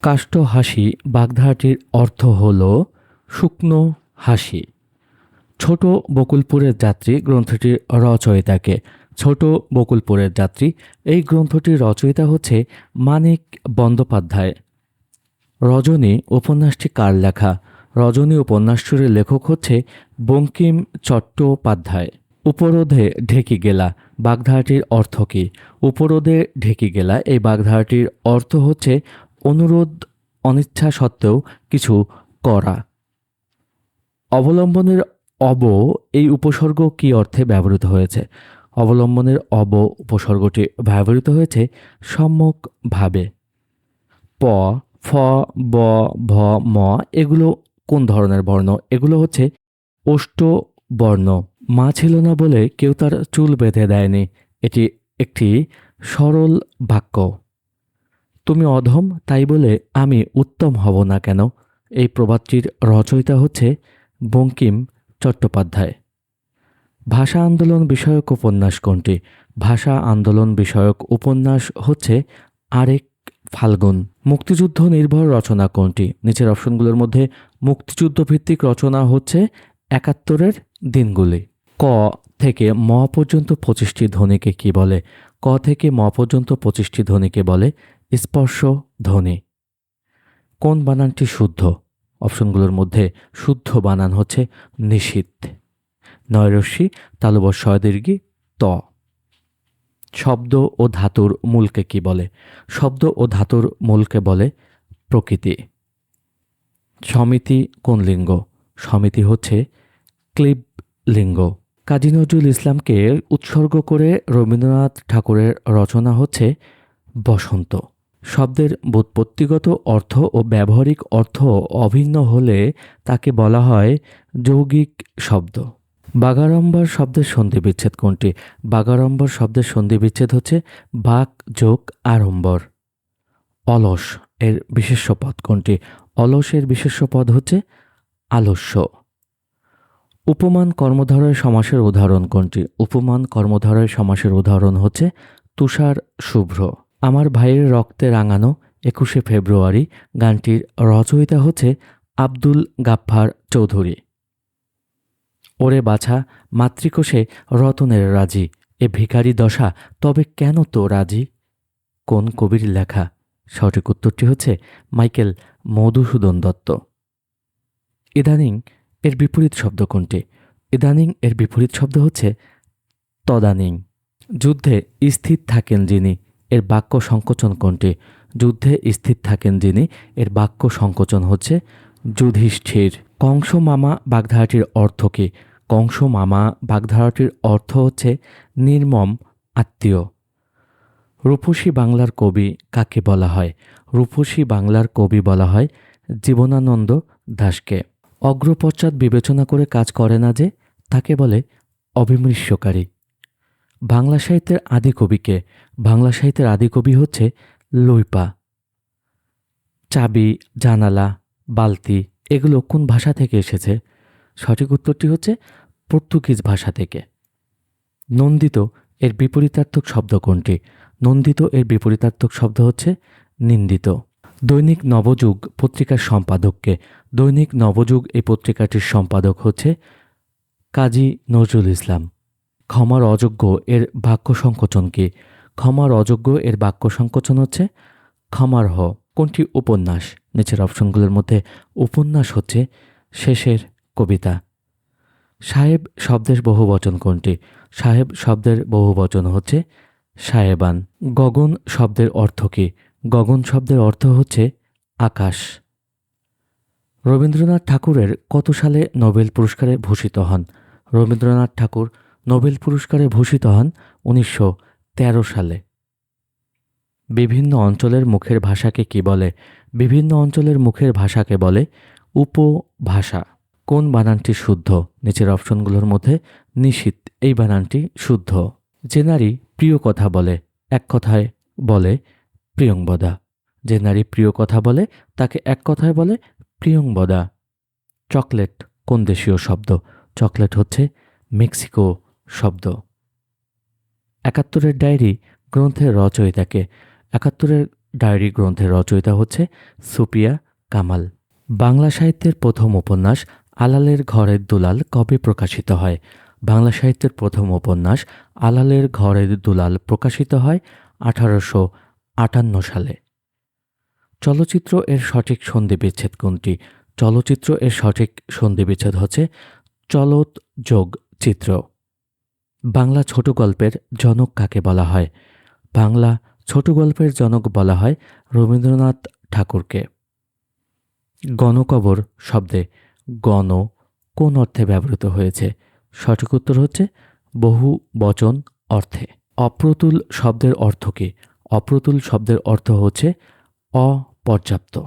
কাষ্ঠ হাসি বাগধারাটির অর্থ হল শুকনো হাসি। ছোট বকুলপুরের যাত্রী গ্রন্থটির রচয়িতাকে। ছোট বকুলপুরের যাত্রী এই গ্রন্থটির রচয়িতা হচ্ছে মানিক বন্দ্যোপাধ্যায়। রজনী উপন্যাসটি কার লেখা? রজনী উপন্যাসটির লেখক হচ্ছে বঙ্কিম চট্টোপাধ্যায়। উপরোধে ঢেকি গেলা বাগধারাটির অর্থ কী? উপরোধে ঢেকি গেলা এই বাগধারাটির অর্থ হচ্ছে অনুরোধ অনিচ্ছা সত্ত্বেও কিছু করা। অবলম্বনের অব এই উপসর্গ কী অর্থে ব্যবহৃত হয়েছে? অবলম্বনের অব উপসর্গটি ব্যবহৃত হয়েছে সম্যকভাবে। প, ফ, ব, ভ, ম এগুলো কোন ধরনের বর্ণ? এগুলো হচ্ছে ওষ্ঠ বর্ণ। মা ছিল না বলে কেউ তার চুল বেঁধে দেয়নি, এটি একটি সরল বাক্য। তুমি অধম তাই বলে আমি উত্তম হব না কেন? এই প্রবাদটির রচয়িতা হচ্ছে বঙ্কিম চট্টোপাধ্যায়। ভাষা আন্দোলন বিষয়ক উপন্যাস কোনটি? ভাষা আন্দোলন বিষয়ক উপন্যাস হচ্ছে আরেক ফাল্গুন। মুক্তিযুদ্ধ নির্ভর রচনা কোনটি? নিচের অপশনগুলোর মধ্যে মুক্তিযুদ্ধ ভিত্তিক রচনা হচ্ছে ৭১-এর দিনগুলি। ক থেকে ম পর্যন্ত ২৫টি ধ্বনিকে কি বলে? ক থেকে ম পর্যন্ত ২৫টি ধ্বনিকে বলে স্পর্শ ধ্বনি। কোন বানানটি শুদ্ধ? অপশনগুলোর মধ্যে শুদ্ধ বানান হচ্ছে নিশীথ। নয়রস্যি তালুবস্য দীর্ঘি ত। শব্দ ও ধাতুর মূলকে কি বলে? শব্দ ও ধাতুর মূলকে বলে প্রকৃতি। সমিতি কোন লিঙ্গ? সমিতি হচ্ছে ক্লীব লিঙ্গ। কাজী নজরুল ইসলামকে উৎসর্গ করে রবীন্দ্রনাথ ঠাকুরের রচনা হচ্ছে বসন্ত। শব্দের ব্যুৎপত্তিগত অর্থ ও ব্যবহারিক অর্থ অভিন্ন হলে তাকে বলা হয় যৌগিক শব্দ। বাগাড়ম্বর শব্দের সন্ধিবিচ্ছেদ কোনটি? বাগাড়ম্বর শব্দের সন্ধিবিচ্ছেদ হচ্ছে বাক যোগ আড়ম্বর। অলস এর বিশেষ্য পদ কোনটি? অলস এর বিশেষ্য পদ হচ্ছে আলস্য। উপমান কর্মধারয় সমাসের উদাহরণ কোনটি? উপমান কর্মধারয় সমাসের উদাহরণ হচ্ছে তুষার শুভ্র। আমার ভাইয়ের রক্তে রাঙানো ২১শে ফেব্রুয়ারি গানটির রচয়িতা হচ্ছে আব্দুল গাফফার চৌধুরী। ওরে বাছা মাতৃকোষে রতনের রাজি, এ ভিখারি দশা তবে কেন তো রাজি? কোন কবির লেখা? সঠিক উত্তরটি হচ্ছে মাইকেল মধুসূদন দত্ত। ইদানিং এর বিপরীত শব্দ কোনটি? ইদানিং এর বিপরীত শব্দ হচ্ছে তদানীং। যুদ্ধে স্থির থাকেন যিনি, এর বাক্য সংকোচন কোনটি? যুদ্ধে স্থির থাকেন যিনি, এর বাক্য সংকোচন হচ্ছে যুধিষ্ঠির। কংস মামা বাগধারাটির অর্থ কী? কংস মামা বাগধারাটির অর্থ হচ্ছে নির্মম আত্মীয়। রূপসী বাংলার কবি কাকে বলা হয়? রূপসী বাংলার কবি বলা হয় জীবনানন্দ দাশকে। অগ্রপশ্চাৎ বিবেচনা করে কাজ করে না যে, তাকে বলে অবিমৃষ্যকারী। বাংলা সাহিত্যের আদি কবিকে? বাংলা সাহিত্যের আদি কবি হচ্ছে লুইপা। চাবি, জানালা, বালতি এগুলো কোন ভাষা থেকে এসেছে? সঠিক উত্তরটি হচ্ছে পর্তুগিজ ভাষা থেকে। নন্দিত এর বিপরীতার্থক শব্দ কোনটি? নন্দিত এর বিপরীতার্থক শব্দ হচ্ছে নিন্দিত। দৈনিক নবযুগ পত্রিকার সম্পাদককে? দৈনিক নবযুগ এই পত্রিকাটির সম্পাদক হচ্ছে কাজী নজরুল ইসলাম। ক্ষমার অযোগ্য এর বাক্য সংকোচন কি? ক্ষমার অযোগ্য এর বাক্য সংকোচন হচ্ছে ক্ষমার্হ। কোনটি উপন্যাস? নিচের অপশনগুলোর মধ্যে উপন্যাস হচ্ছে শেষের কবিতা। সাহেব শব্দের বহুবচন কোনটি? সাহেব শব্দের বহুবচন হচ্ছে সাহেবান। গগন শব্দের অর্থ কী? গগন শব্দের অর্থ হচ্ছে আকাশ। রবীন্দ্রনাথ ঠাকুরের কত সালে নোবেল পুরস্কারে ভূষিত হন? রবীন্দ্রনাথ ঠাকুর নোবেল পুরস্কারে ভূষিত হন ১৯১৩ সালে। বিভিন্ন অঞ্চলের মুখের ভাষাকে কি বলে? বিভিন্ন অঞ্চলের মুখের ভাষাকে বলে উপভাষা। কোন বানানটি শুদ্ধ? নিচের অপশনগুলোর মধ্যে নিশীথ এই বানানটি শুদ্ধ। যে নারী প্রিয় কথা বলে এক কথায় বলে প্রিয়ংবদা। যে নারী প্রিয় কথা বলে তাকে এক কথায় বলে প্রিয়ংবদা। চকলেট কোন দেশীয় শব্দ? চকলেট হচ্ছে মেক্সিকো শব্দ। ৭১-এর ডায়েরি গ্রন্থের রচয়িতাকে? ৭১-এর ডায়েরি গ্রন্থের রচয়িতা হচ্ছে সুপিয়া কামাল। বাংলা সাহিত্যের প্রথম উপন্যাস আলালের ঘরের দুলাল কবে প্রকাশিত হয়? বাংলা সাহিত্যের প্রথম উপন্যাস আলালের ঘরের দুলাল প্রকাশিত হয় 1858 সালে। চলচ্চিত্র এর সঠিক সন্ধিবিচ্ছেদ কোনটি? চলচ্চিত্র এর সঠিক সন্ধিবিচ্ছেদ হচ্ছে চলত যোগ চিত্র। বাংলা ছোট গল্পের জনক কাকে বলা হয়? বাংলা ছোট গল্পের জনক বলা হয় রবীন্দ্রনাথ ঠাকুরকে। গণকবর শব্দে গণ কোন অর্থে ব্যবহৃত হয়েছে? সঠিক উত্তর হচ্ছে বহু বচন অর্থে। অপ্রতুল শব্দের অর্থ কী? অপ্রতুল শব্দের অর্থ হচ্ছে অপর্যাপ্ত।